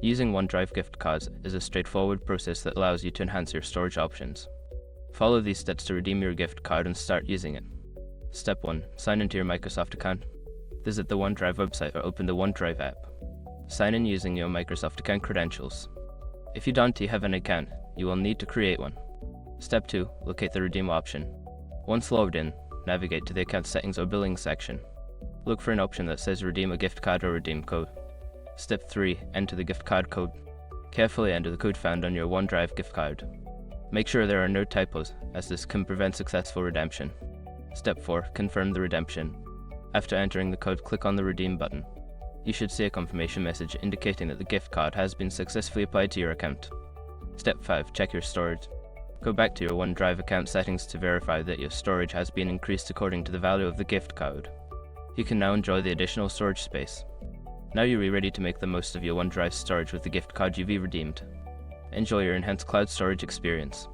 Using OneDrive gift cards is a straightforward process that allows you to enhance your storage options. Follow these steps to redeem your gift card and start using it. Step 1. Sign into your Microsoft account. Visit the OneDrive website or open the OneDrive app. Sign in using your Microsoft account credentials. If you don't have an account, you will need to create one. Step 2. Locate the redeem option. Once logged in, navigate to the account settings or billing section. Look for an option that says redeem a gift card or redeem code. Step 3. Enter the gift card code. Carefully enter the code found on your OneDrive gift card. Make sure there are no typos, as this can prevent successful redemption. Step 4. Confirm the redemption. After entering the code, click on the redeem button. You should see a confirmation message indicating that the gift card has been successfully applied to your account. Step 5. Check your storage. Go back to your OneDrive account settings to verify that your storage has been increased according to the value of the gift card. You can now enjoy the additional storage space. Now you're ready to make the most of your OneDrive storage with the gift card you've redeemed. Enjoy your enhanced cloud storage experience.